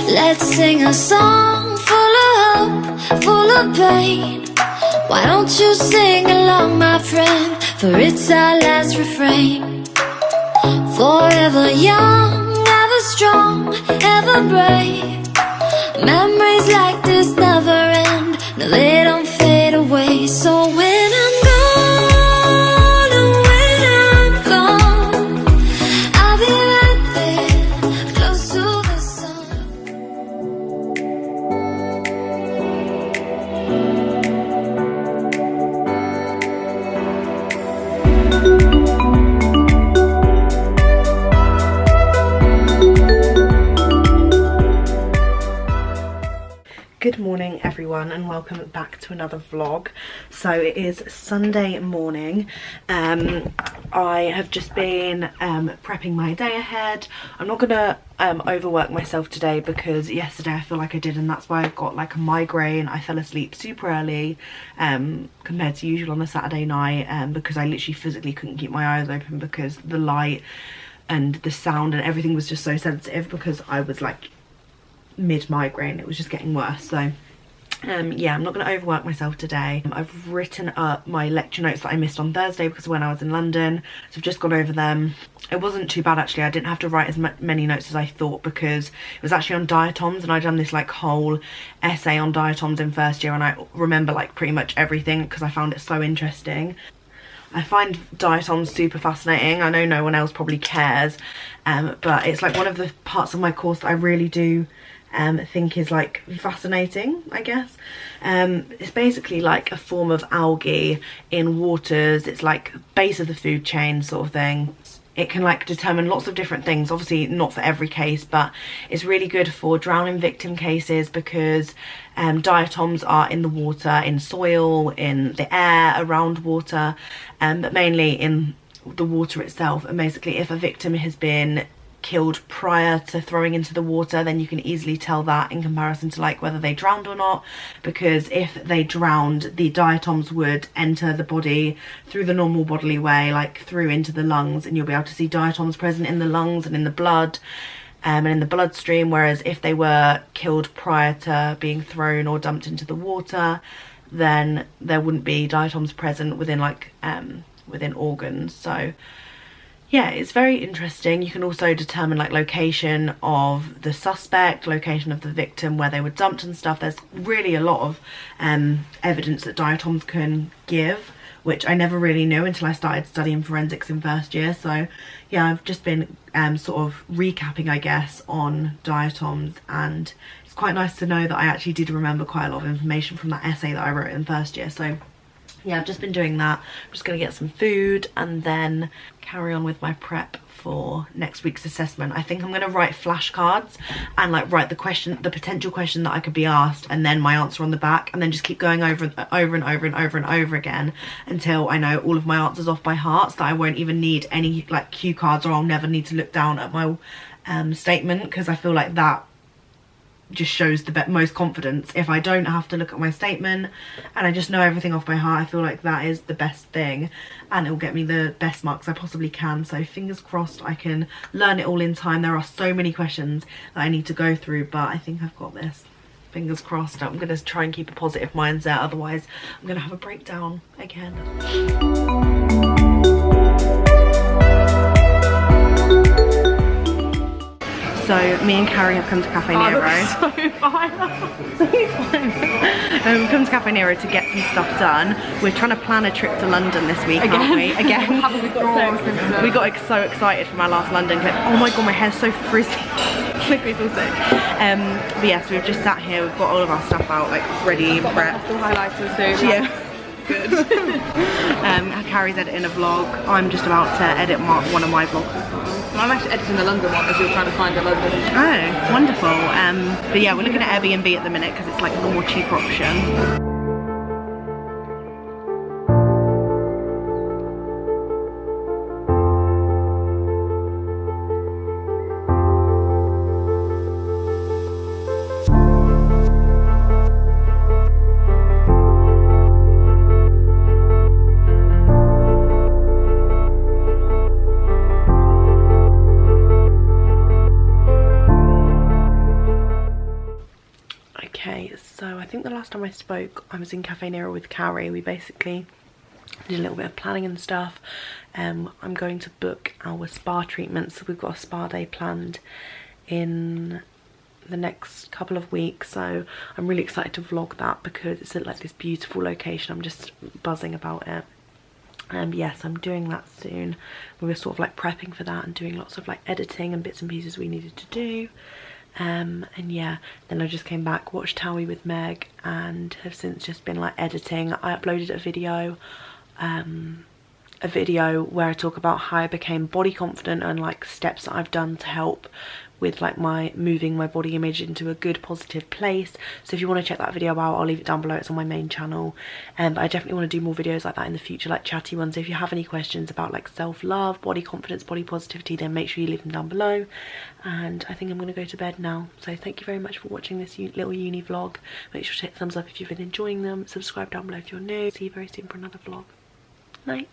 Let's sing a song full of hope, full of pain. Why don't you sing along, my friend? For it's our last refrain. Forever young, ever strong, ever brave. Memories like this never end. No, they don't fade away. So when I'm gone, and when I'm gone, I'll be right there, close to the sun. Good morning everyone and welcome back to another vlog. So it is Sunday morning. I have just been prepping my day ahead. I'm not gonna overwork myself today because yesterday I feel like I did, and that's why I got like a migraine. I fell asleep super early compared to usual on a Saturday night because I literally physically couldn't keep my eyes open because the light and the sound and everything was just so sensitive because I was like mid-migraine. It was just getting worse. So yeah, I'm not going to overwork myself today. I've written up my lecture notes that I missed on Thursday because of when I was in London, so I've just gone over them. It wasn't too bad actually. I didn't have to write as many notes as I thought because it was actually on diatoms, and I'd done this like whole essay on diatoms in first year, and I remember like pretty much everything because I found it so interesting. I find diatoms super fascinating. I know no one else probably cares, but it's like one of the parts of my course that I really do think is like fascinating, I guess. It's basically like a form of algae in waters. It's like base of the food chain sort of thing. It can like determine lots of different things, obviously not for every case, but it's really good for drowning victim cases because diatoms are in the water, in soil, in the air, around water, but mainly in the water itself. And basically if a victim has been killed prior to throwing into the water, then you can easily tell that in comparison to like whether they drowned or not, because if they drowned, the diatoms would enter the body through the normal bodily way, like through into the lungs, and you'll be able to see diatoms present in the lungs and in the blood and in the bloodstream. Whereas if they were killed prior to being thrown or dumped into the water, then there wouldn't be diatoms present within like within organs. So yeah, it's very interesting. You can also determine like location of the suspect, location of the victim, where they were dumped and stuff. There's really a lot of evidence that diatoms can give, which I never really knew until I started studying forensics in first year. So yeah, I've just been sort of recapping, I guess, on diatoms, and it's quite nice to know that I actually did remember quite a lot of information from that essay that I wrote in first year. So yeah, I've just been doing that. I'm just going to get some food and then carry on with my prep for next week's assessment. I think I'm going to write flashcards and like write the question, the potential question that I could be asked, and then my answer on the back, and then just keep going over and over and over and over and over again until I know all of my answers off by heart, so that I won't even need any like cue cards, or I'll never need to look down at my statement, because I feel like that just shows the most confidence. If I don't have to look at my statement and I just know everything off by heart, I feel like that is the best thing, and it will get me the best marks I possibly can. So fingers crossed I can learn it all in time. There are so many questions that I need to go through, but I think I've got this. Fingers crossed. I'm going to try and keep a positive mindset, otherwise I'm going to have a breakdown again. So me and Carrie have come to Cafe Nero. So come to Cafe Nero to get some stuff done. We're trying to plan a trip to London this week, aren't we? Again. We got so excited from our last London clip. Oh my god, my hair's so frizzy. Make me feel sick. But yes, we've just sat here. We've got all of our stuff out, like ready, prepped. Still highlighters soon. Yeah. Good. Carrie's editing a vlog. I'm just about to edit one of my vlogs. I'm actually editing the London one as you're trying to find a London. Oh, wonderful. But yeah, we're looking at Airbnb at the minute because it's like the more cheaper option. I think the last time I spoke I was in Cafe Nero with Carrie. We basically did a little bit of planning and stuff. I'm going to book our spa treatment, so we've got a spa day planned in the next couple of weeks, so I'm really excited to vlog that because it's at like this beautiful location. I'm just buzzing about it. Yes, I'm doing that soon. We were sort of like prepping for that and doing lots of like editing and bits and pieces we needed to do. And yeah, then I just came back, watched Towie with Meg, and have since just been like editing. I uploaded a video where I talk about how I became body confident and like steps that I've done to help with like moving my body image into a good positive place. So if you want to check that video out, I'll leave it down below. It's on my main channel. But I definitely want to do more videos like that in the future, like chatty ones. So if you have any questions about like self-love, body confidence, body positivity, then make sure you leave them down below. And I think I'm going to go to bed now. So thank you very much for watching this little uni vlog. Make sure to hit thumbs up if you've been enjoying them. Subscribe down below if you're new. See you very soon for another vlog. Night.